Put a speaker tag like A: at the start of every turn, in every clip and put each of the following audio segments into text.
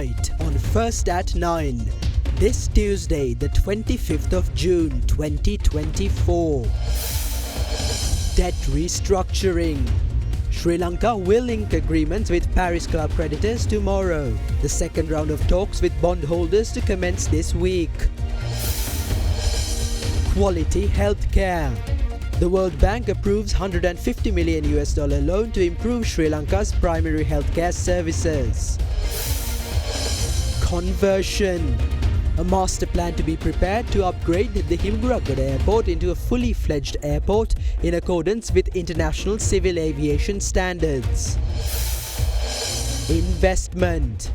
A: tonight on First at 9. This Tuesday, the 25th of June 2024. Debt restructuring. Sri Lanka will ink agreements with Paris Club creditors tomorrow. The second round of talks with bondholders to commence this week. Quality healthcare. The World Bank approves $150 million loan to improve Sri Lanka's primary healthcare services. Conversion. A master plan to be prepared to upgrade the Himburagada airport into a fully fledged airport in accordance with international civil aviation standards. Investment.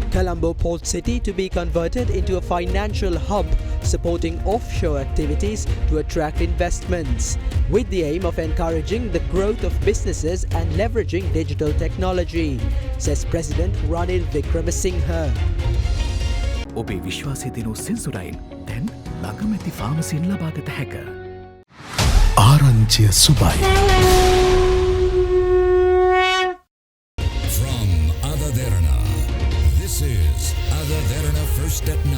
A: Colombo Port City to be converted into a financial hub supporting offshore activities to attract investments, with the aim of encouraging the growth of businesses and leveraging digital technology, says President Ranil Wickremesinghe.
B: ඔබේ විශ්වාසය දෙනු සෙන්සුරයින් දැන් ළඟමැති ෆාමසින් ලබාගත හැක. ආරංචිය සුබයි.
C: From Derana, this is Derana First at 9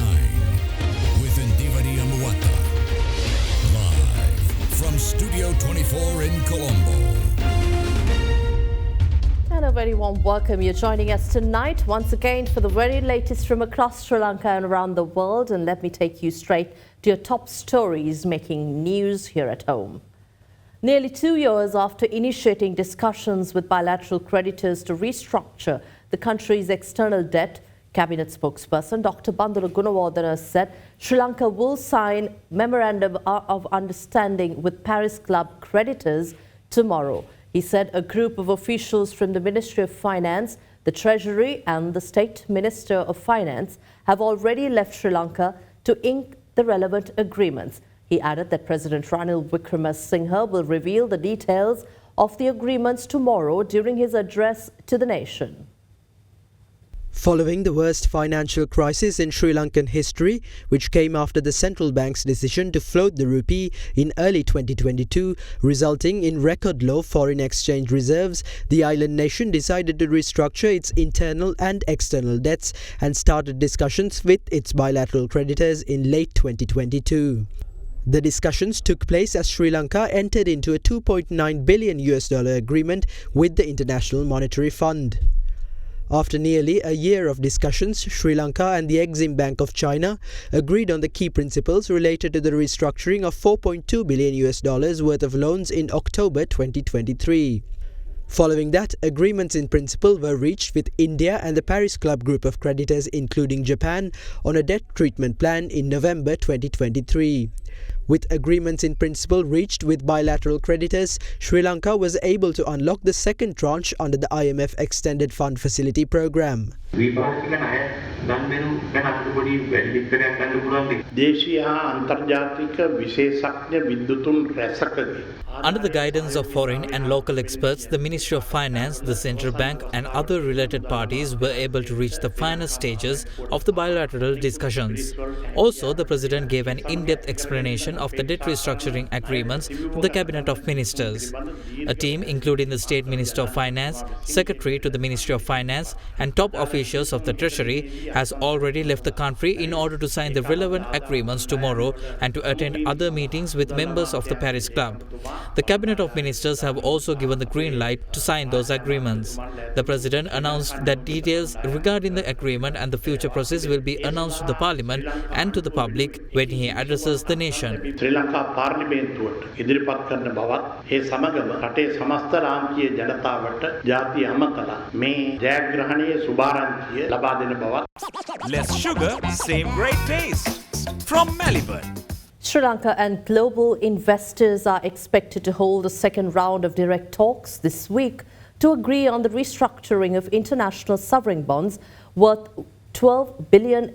C: with Indivadi Amuwata. Live from Studio 24 in Colombo.
D: And a very warm welcome. You're joining us tonight once again for the very latest from across Sri Lanka and around the world. And let me take you straight to your top stories making news here at home. Nearly 2 years after initiating discussions with bilateral creditors to restructure the country's external debt, Cabinet spokesperson Dr. Bandula Gunawardena said Sri Lanka will sign Memorandum of Understanding with Paris Club creditors tomorrow. He said a group of officials from the Ministry of Finance, the Treasury and the State Minister of Finance have already left Sri Lanka to ink the relevant agreements. He added that President Ranil Wickremesinghe will reveal the details of the agreements tomorrow during his address to the nation.
A: Following the worst financial crisis in Sri Lankan history, which came after the central bank's decision to float the rupee in early 2022, resulting in record low foreign exchange reserves, the island nation decided to restructure its internal and external debts and started discussions with its bilateral creditors in late 2022. The discussions took place as Sri Lanka entered into a $2.9 billion agreement with the International Monetary Fund. After nearly a year of discussions, Sri Lanka and the Exim Bank of China agreed on the key principles related to the restructuring of $4.2 billion worth of loans in October 2023. Following that, agreements in principle were reached with India and the Paris Club group of creditors, including Japan, on a debt treatment plan in November 2023. With agreements in principle reached with bilateral creditors, Sri Lanka was able to unlock the second tranche under the IMF Extended Fund Facility Programme.
E: Under the guidance of foreign and local experts, the Ministry of Finance, the Central Bank and other related parties were able to reach the final stages of the bilateral discussions. Also, the President gave an in-depth explanation of the debt restructuring agreements to the Cabinet of Ministers. A team, including the State Minister of Finance, Secretary to the Ministry of Finance and top officials of the Treasury, has already left the country in order to sign the relevant agreements tomorrow and to attend other meetings with members of the Paris Club. The Cabinet of Ministers have also given the green light to sign those agreements. The President announced that details regarding the agreement and the future process will be announced to the Parliament and to the public when he addresses the nation.
F: ශ්‍රී ලංකා පාර්ලිමේන්තුවට ඉදිරිපත් කරන බවත් ඒ සමගම රටේ සමස්ත ලාංකීය ජනතාවට ජාතිය අමතලා මේ ජයග්‍රහණයේ සුභාරංචිය ලබා දෙන බවත්.
B: Less sugar, same great taste. From Melbourne.
D: Sri Lanka and global investors are expected to hold a second round of direct talks this week to agree on the restructuring of international sovereign bonds worth $12 billion.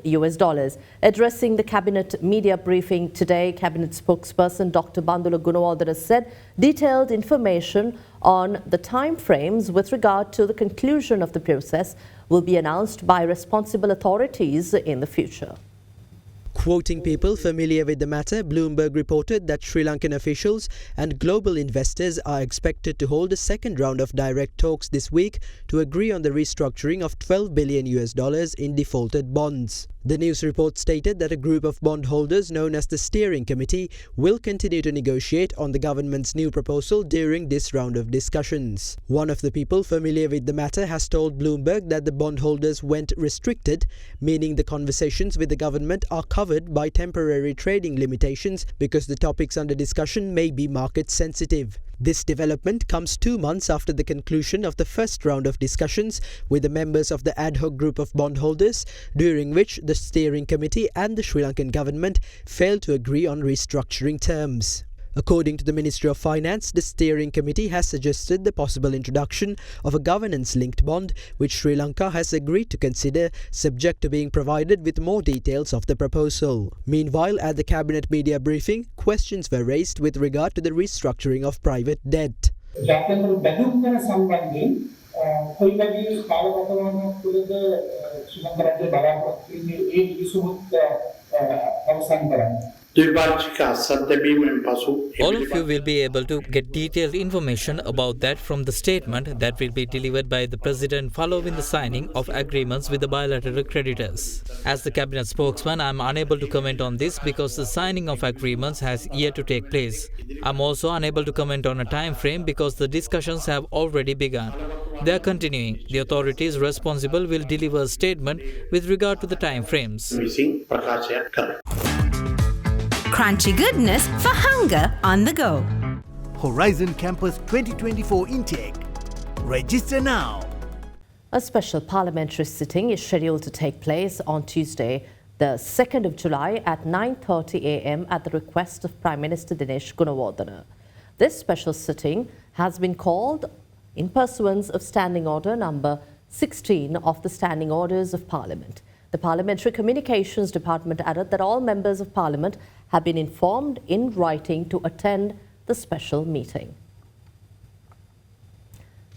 D: Addressing the Cabinet media briefing today, Cabinet spokesperson Dr. Bandula Gunawardena said detailed information on the timeframes with regard to the conclusion of the process will be announced by responsible authorities in the future.
A: Quoting people familiar with the matter, Bloomberg reported that Sri Lankan officials and global investors are expected to hold a second round of direct talks this week to agree on the restructuring of $12 billion in defaulted bonds. The news report stated that a group of bondholders known as the Steering Committee will continue to negotiate on the government's new proposal during this round of discussions. One of the people familiar with the matter has told Bloomberg that the bondholders went restricted, meaning the conversations with the government are covered by temporary trading limitations because the topics under discussion may be market sensitive. This development comes 2 months after the conclusion of the first round of discussions with the members of the ad hoc group of bondholders, during which the Steering Committee and the Sri Lankan government failed to agree on restructuring terms. According to the Ministry of Finance, the Steering Committee has suggested the possible introduction of a governance-linked bond, which Sri Lanka has agreed to consider, subject to being provided with more details of the proposal. Meanwhile, at the Cabinet media briefing, questions were raised with regard to the restructuring of private debt.
E: All of you will be able to get detailed information about that from the statement that will be delivered by the President following the signing of agreements with the bilateral creditors. As the Cabinet spokesman, I am unable to comment on this because the signing of agreements has yet to take place. I am also unable to comment on a time frame because the discussions have already begun. They are continuing. The authorities responsible will deliver a statement with regard to the time frames.
G: Crunchy goodness for hunger on the go.
H: Horizon Campus 2024 intake. Register now.
D: A special parliamentary sitting is scheduled to take place on Tuesday, the 2nd of July at 9:30 a.m. at the request of Prime Minister Dinesh Gunawardena. This special sitting has been called in pursuance of Standing Order number 16 of the Standing Orders of Parliament. The Parliamentary Communications Department added that all members of Parliament have been informed in writing to attend the special meeting.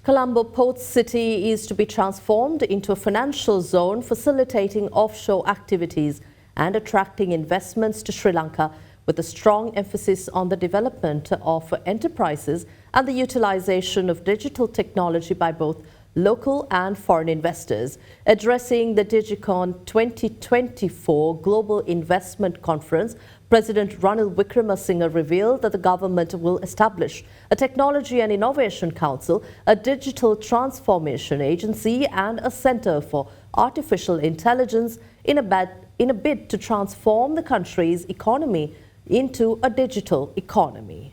D: Colombo Port City is to be transformed into a financial zone facilitating offshore activities and attracting investments to Sri Lanka, with a strong emphasis on the development of enterprises and the utilization of digital technology by both local and foreign investors. Addressing the Digicon 2024 Global Investment Conference, President Ranil Wickremesinghe revealed that the government will establish a Technology and Innovation Council, a digital transformation agency and a Centre for Artificial Intelligence in a bid to transform the country's economy into a digital economy.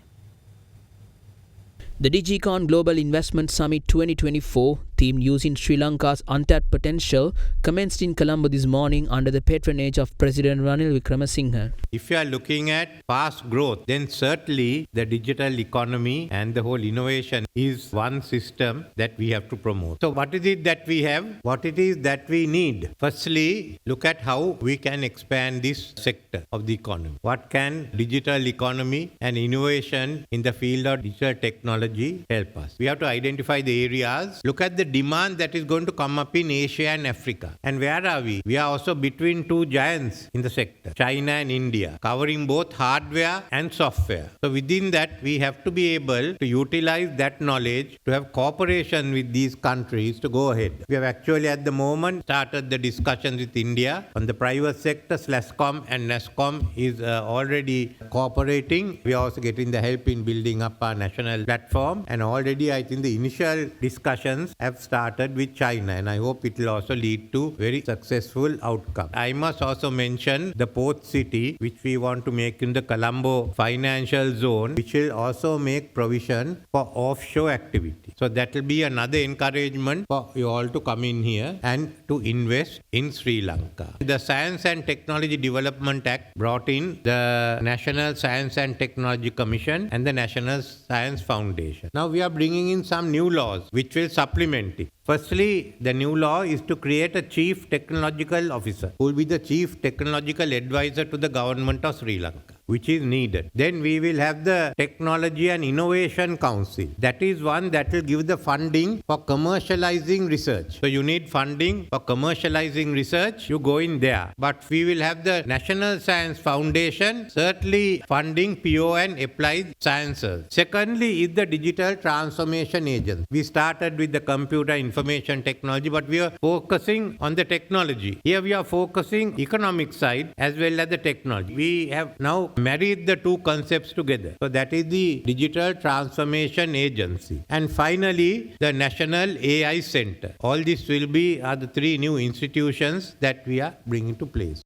I: The Digicon Global Investment Summit 2024, themed using Sri Lanka's untapped potential, commenced in Colombo this morning under the patronage of President Ranil Wickremesinghe.
J: If you are looking at fast growth, then certainly the digital economy and the whole innovation is one system that we have to promote. So what is it that we have? What it is that we need? Firstly, look at how we can expand this sector of the economy. What can digital economy and innovation in the field of digital technology help us? We have to identify the areas, look at the demand that is going to come up in Asia and Africa. And where are we? We are also between two giants in the sector, China and India, covering both hardware and software. So within that, we have to be able to utilize that knowledge to have cooperation with these countries to go ahead. We have actually at the moment started the discussions with India on the private sector. SLASCOM and NASCOM is already cooperating. We are also getting the help in building up our national platform. And already I think the initial discussions have started with China, and I hope it will also lead to very successful outcome. I must also mention the port city, which we want to make in the Colombo financial zone, which will also make provision for offshore activity. So that will be another encouragement for you all to come in here and to invest in Sri Lanka. The Science and Technology Development Act brought in the National Science and Technology Commission and the National Science Foundation. Now we are bringing in some new laws which will supplement it. Firstly, the new law is to create a chief technological officer who will be the chief technological advisor to the government of Sri Lanka, which is needed. Then we will have the Technology and Innovation Council. That is one that will give the funding for commercializing research. So you need funding for commercializing research, you go in there. But we will have the National Science Foundation, certainly funding PO and applied sciences. Secondly is the Digital Transformation Agency. We started with the computer information technology, but we are focusing on the technology. Here we are focusing economic side as well as the technology. We have now married the two concepts together. So that is the Digital Transformation Agency. And finally, the National AI Center. All this will be the three new institutions that we are bringing to place.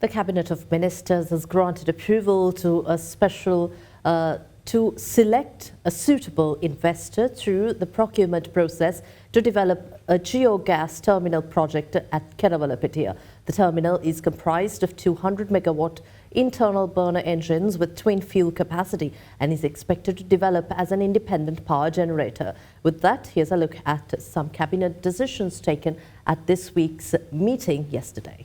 D: The Cabinet of Ministers has granted approval to a special to select a suitable investor through the procurement process to develop a geogas terminal project at Kerawalapitia. The terminal is comprised of 200 megawatt internal burner engines with twin fuel capacity and is expected to develop as an independent power generator. With that, here's a look at some cabinet decisions taken at this week's meeting yesterday.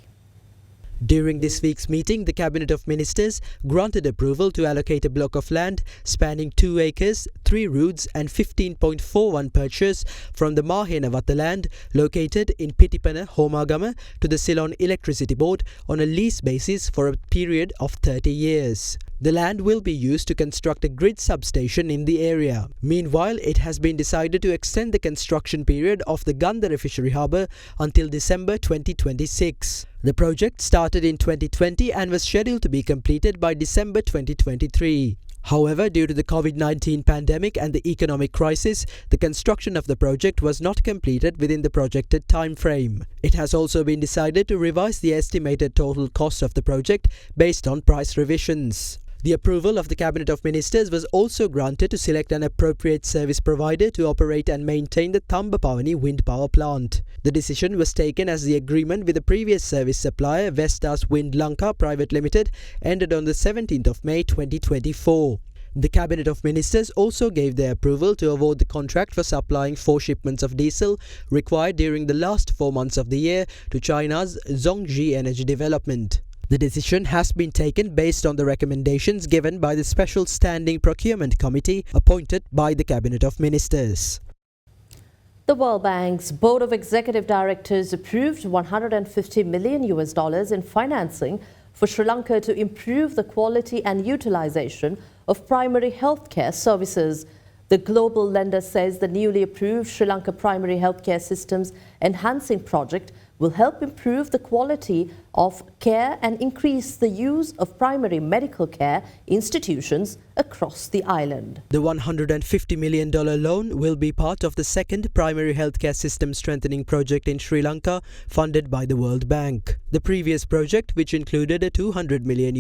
A: During this week's meeting, the Cabinet of Ministers granted approval to allocate a block of land spanning 2 acres, 3 roads and 15.41 purchase from the Mahenawatha land located in Pitipana, Homagama to the Ceylon Electricity Board on a lease basis for a period of 30 years. The land will be used to construct a grid substation in the area. Meanwhile, it has been decided to extend the construction period of the Gandhara Fishery Harbour until December 2026. The project started in 2020 and was scheduled to be completed by December 2023. However, due to the COVID-19 pandemic and the economic crisis, the construction of the project was not completed within the projected time frame. It has also been decided to revise the estimated total cost of the project based on price revisions. The approval of the Cabinet of Ministers was also granted to select an appropriate service provider to operate and maintain the Thambapavani wind power plant. The decision was taken as the agreement with the previous service supplier Vestas Wind Lanka Private Limited ended on the 17th of May 2024. The Cabinet of Ministers also gave their approval to award the contract for supplying 4 shipments of diesel required during the last 4 months of the year to China's Zhongji Energy Development. The decision has been taken based on the recommendations given by the Special Standing Procurement Committee appointed by the Cabinet of Ministers.
D: The World Bank's Board of Executive Directors approved $150 million in financing for Sri Lanka to improve the quality and utilization of primary healthcare services. The global lender says the newly approved Sri Lanka Primary Healthcare Systems Enhancing Project will help improve the quality of care and increase the use of primary medical care institutions across the island.
A: The $150 million loan will be part of the second primary healthcare system strengthening project in Sri Lanka funded by the World Bank. The previous project, which included a $200 million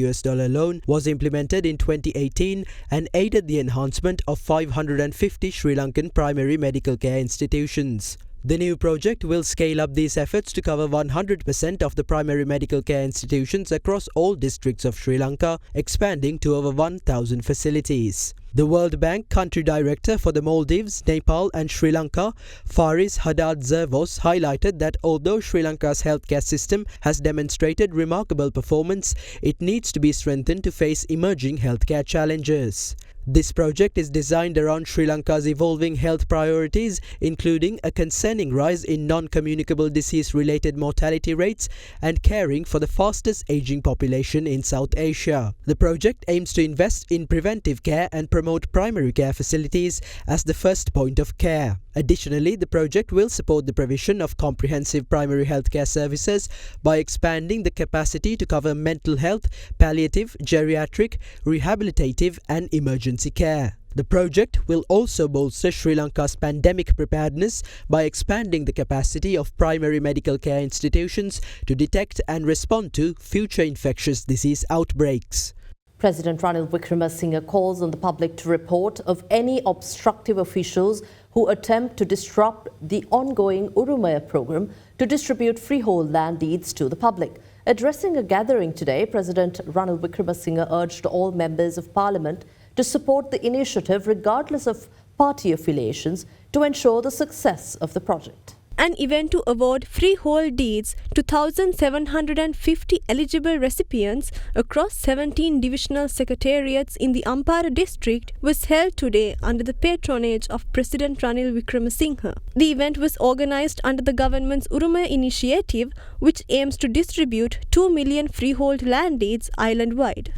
A: loan, was implemented in 2018 and aided the enhancement of 550 Sri Lankan primary medical care institutions. The new project will scale up these efforts to cover 100% of the primary medical care institutions across all districts of Sri Lanka, expanding to over 1,000 facilities. The World Bank Country Director for the Maldives, Nepal and Sri Lanka, Faris Haddad Zervos, highlighted that although Sri Lanka's healthcare system has demonstrated remarkable performance, it needs to be strengthened to face emerging healthcare challenges. This project is designed around Sri Lanka's evolving health priorities, including a concerning rise in non-communicable disease-related mortality rates and caring for the fastest aging population in South Asia. The project aims to invest in preventive care and promote primary care facilities as the first point of care. Additionally, the project will support the provision of comprehensive primary healthcare services by expanding the capacity to cover mental health, palliative, geriatric, rehabilitative and emergency care. The project will also bolster Sri Lanka's pandemic preparedness by expanding the capacity of primary medical care institutions to detect and respond to future infectious disease outbreaks.
D: President Ranil Wickremesinghe calls on the public to report of any obstructive officials who attempt to disrupt the ongoing Urumaya program to distribute freehold land deeds to the public. Addressing a gathering today, President Ranil Wickremesinghe urged all members of Parliament to support the initiative regardless of party affiliations to ensure the success of the project.
K: An event to award freehold deeds to 1,750 eligible recipients across 17 divisional secretariats in the Ampara district was held today under the patronage of President Ranil Wickremesinghe. The event was organised under the government's Uruma initiative, which aims to distribute 2 million freehold land deeds island-wide.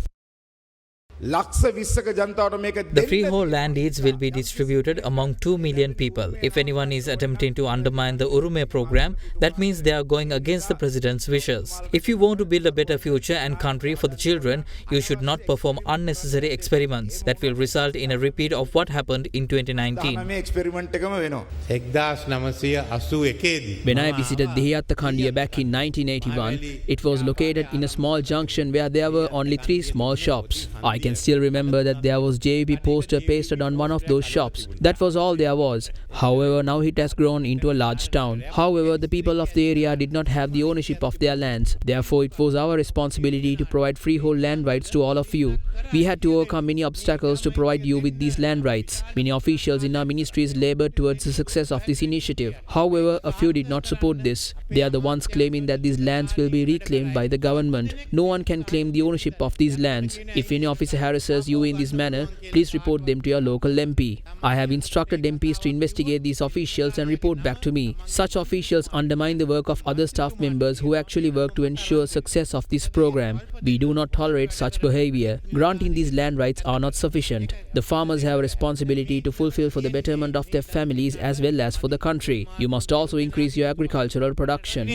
E: The freehold land deeds will be distributed among 2 million people. If anyone is attempting to undermine the Urume program, that means they are going against the president's wishes. If you want to build a better future and country for the children, you should not perform unnecessary experiments that will result in a repeat of what happened in 2019.
I: When I visited Dehiyattakandiya back in 1981, it was located in a small junction where there were only 3 small shops. I can still remember that there was JVP poster pasted on one of those shops. That was all there was. However, now it has grown into a large town. However, the people of the area did not have the ownership of their lands. Therefore, it was our responsibility to provide freehold land rights to all of you. We had to overcome many obstacles to provide you with these land rights. Many officials in our ministries labored towards the success of this initiative. However, a few did not support this. They are the ones claiming that these lands will be reclaimed by the government. No one can claim the ownership of these lands. If any officer harasses you in this manner, please report them to your local MP. I have instructed MPs to investigate these officials and report back to me. Such officials undermine the work of other staff members who actually work to ensure success of this program. We do not tolerate such behavior. Granting these land rights are not sufficient. The farmers have a responsibility to fulfill for the betterment of their families as well as for the country. You must also increase your agricultural production.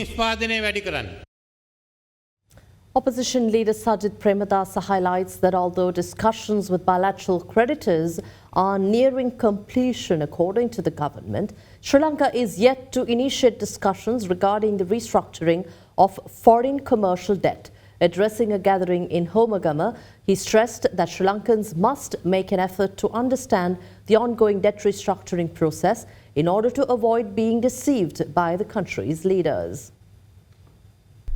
D: Opposition leader Sajith Premadasa highlights that although discussions with bilateral creditors are nearing completion according to the government, Sri Lanka is yet to initiate discussions regarding the restructuring of foreign commercial debt. Addressing a gathering in Homagama, he stressed that Sri Lankans must make an effort to understand the ongoing debt restructuring process in order to avoid being deceived by the country's leaders.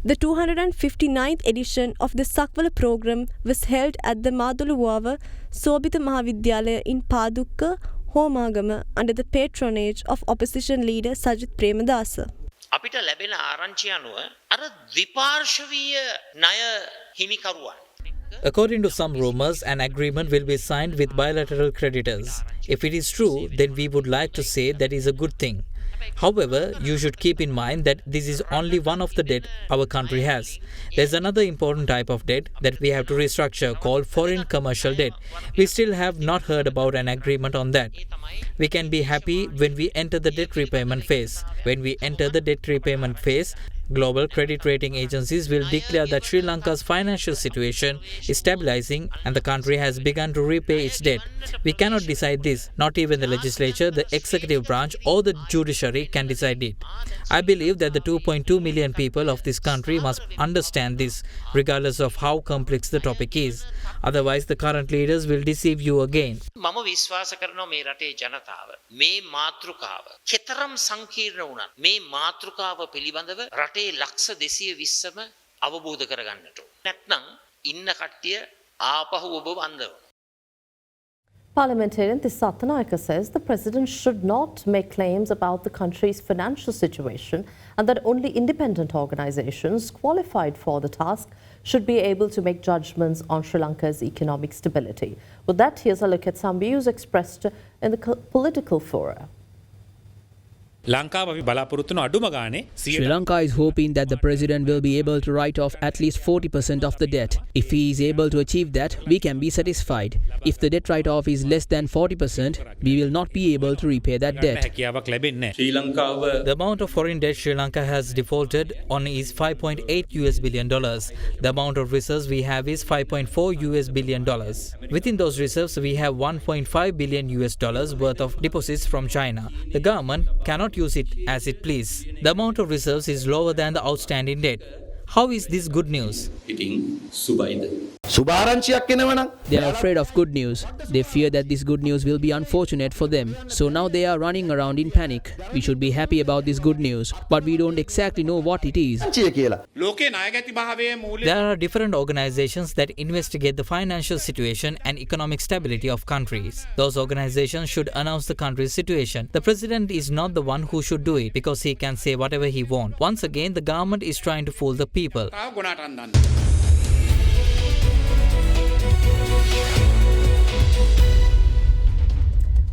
K: The 259th edition of the Sakvala program was held at the Maduluwava Sobita Mahavidyalaya in Padukka, Homagama, under the patronage of opposition leader Sajith Premadasa.
L: අපිට ලැබෙන ආරංචි අනුව අර ද්විපාර්ශවීය ණය හිමිකරුවන්.
E: According to some rumors, an agreement will be signed with bilateral creditors. If it is true, then we would like to say that is a good thing. However, you should keep in mind that this is only one of the debt our country has. There's another important type of debt that we have to restructure called foreign commercial debt. We still have not heard about an agreement on that. We can be happy when we enter the debt repayment phase. When we enter the debt repayment phase, global credit rating agencies will declare that Sri Lanka's financial situation is stabilizing and the country has begun to repay its debt. We cannot decide this. Not even the legislature, the executive branch or the judiciary can decide it. I believe that the 2.2 million people of this country must understand this, regardless of how complex the topic is. Otherwise, the current leaders will deceive you again.
L: මම විශ්වාස කරනවා මේ රටේ ජනතාව මේ මාතෘකාව කෙතරම් සංකීර්ණ වුණත් මේ මාතෘකාව පිළිබඳව රටේ ලක්ෂ 220ම අවබෝධ කරගන්නට ඕන. නැත්නම් ඉන්න කට්ටිය ආපහු ඔබ වන්දනවා.
D: Parliamentarian Tisathanayaka says the president should not make claims about the country's financial situation and that only independent organizations qualified for the task should be able to make judgments on Sri Lanka's economic stability. With that, here's a look at some views expressed in the political fora.
I: Sri Lanka is hoping that the president will be able to write off at least 40% of the debt. If he is able to achieve that, we can be satisfied. If the debt write-off is less than 40%, we will not be able to repay that debt.
E: The amount of foreign debt Sri Lanka has defaulted on is $5.8 billion. The amount of reserves we have is $5.4 billion. Within those reserves, we have $1.5 billion worth of deposits from China. The government cannot use it as it please. The amount of reserves is lower than the outstanding debt. How is this good news?
I: They are afraid of good news. They fear that this good news will be unfortunate for them. So now they are running around in panic. We should be happy about this good news, but we don't exactly know what it is.
E: There are different organizations that investigate the financial situation and economic stability of countries. Those organizations should announce the country's situation. The president is not the one who should do it because he can say whatever he wants. Once again, the government is trying to fool the people.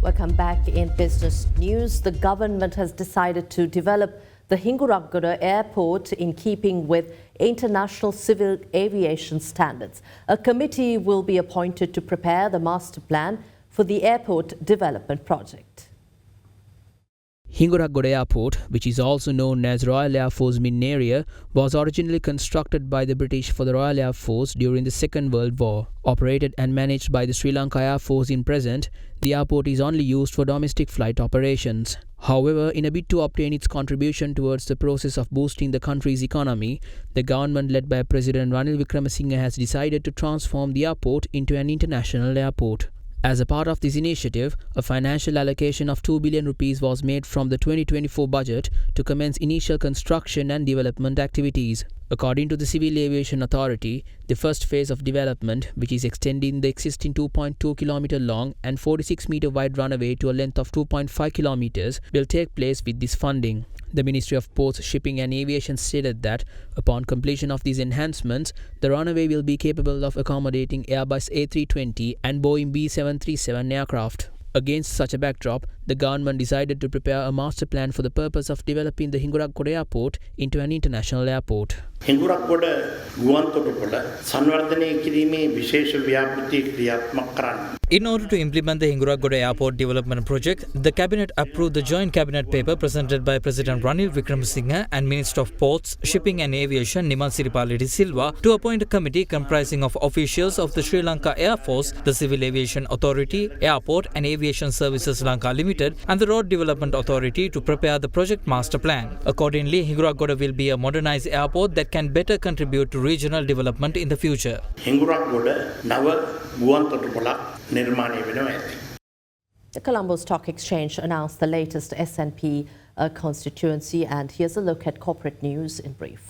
D: Welcome back in business news. The government has decided to develop the Hinguraggoda airport in keeping with international civil aviation standards. A committee will be appointed to prepare the master plan for the airport development project.
I: Hinguraggoda Airport, which is also known as Royal Air Force Main Area, was originally constructed by the British for the Royal Air Force during the Second World War. Operated and managed by the Sri Lanka Air Force in present, the airport is only used for domestic flight operations. However, in a bid to obtain its contribution towards the process of boosting the country's economy, the government led by President Ranil Wickremesinghe has decided to transform the airport into an international airport. As a part of this initiative, a financial allocation of 2 billion rupees was made from the 2024 budget to commence initial construction and development activities. According to the Civil Aviation Authority, the first phase of development, which is extending the existing 2.2 km long and 46 meter wide runway to a length of 2.5 kilometers, will take place with this funding. The Ministry of Ports, Shipping and Aviation stated that upon completion of these enhancements, the runway will be capable of accommodating Airbus A320 and Boeing B737 aircraft. Against such a backdrop, the government decided to prepare a master plan for the purpose of developing the Hinguraggoda Airport into an international airport.
F: Hingurakgoda ගුවන්තොටුපොළ සංවර්ධනය කිරීමේ විශේෂ ව්‍යාපෘතිය ක්‍රියාත්මක කරන්න.
E: In order to implement the Hinguraggoda Airport Development Project, the Cabinet approved the joint cabinet paper presented by President Ranil Wickremesinghe and Minister of Ports, Shipping and Aviation Nimal Siripala de Silva to appoint a committee comprising of officials of the Sri Lanka Air Force, the Civil Aviation Authority, Airport and Aviation Services Lanka Limited and the Road Development Authority to prepare the project master plan. Accordingly, Hinguraggoda will be a modernized airport that can better contribute to regional development in the future.
F: Hingurakgoda නව ගුවන්තොටුපොළක් නිර්මාණය වෙනවා ඇති.
D: The Colombo Stock Exchange announced the latest SNP constituency, and here's a look at corporate news in brief.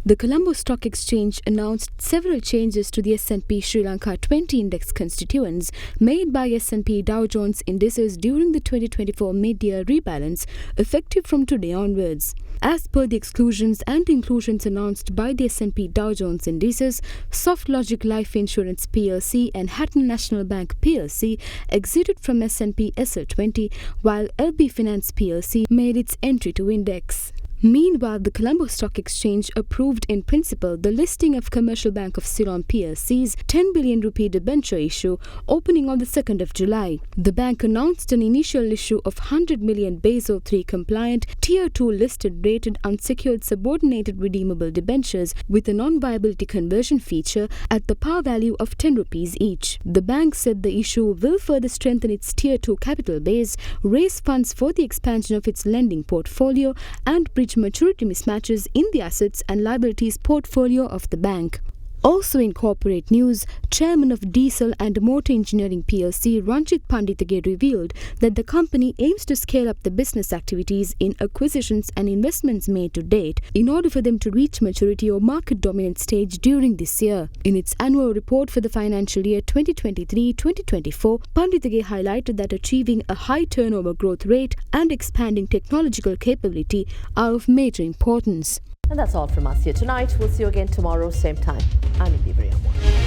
K: The Colombo Stock Exchange announced several changes to the S&P Sri Lanka 20 index constituents made by S&P Dow Jones indices during the 2024 mid-year rebalance, effective from today onwards. As per the exclusions and inclusions announced by the S&P Dow Jones indices, SoftLogic Life Insurance plc and Hatton National Bank plc exited from S&P SL20, while LB Finance plc made its entry to index. Meanwhile, the Colombo Stock Exchange approved in principle the listing of Commercial Bank of Ceylon plc's 10 billion rupee debenture issue opening on the 2nd of July. The bank announced an initial issue of 100 million Basel III compliant Tier 2 listed rated unsecured subordinated redeemable debentures with a non-viability conversion feature at the par value of 10 rupees each. The bank said the issue will further strengthen its Tier 2 capital base, raise funds for the expansion of its lending portfolio and bridge maturity mismatches in the assets and liabilities portfolio of the bank. Also in corporate news, Chairman of Diesel and Motor Engineering plc Ranjit Panditage revealed that the company aims to scale up the business activities in acquisitions and investments made to date in order for them to reach maturity or market dominant stage during this year. In its annual report for the financial year 2023-2024, Panditage highlighted that achieving a high turnover growth rate and expanding technological capability are of major importance.
D: And that's all from us here tonight. We'll see you again tomorrow, same time. I'm Indivariya.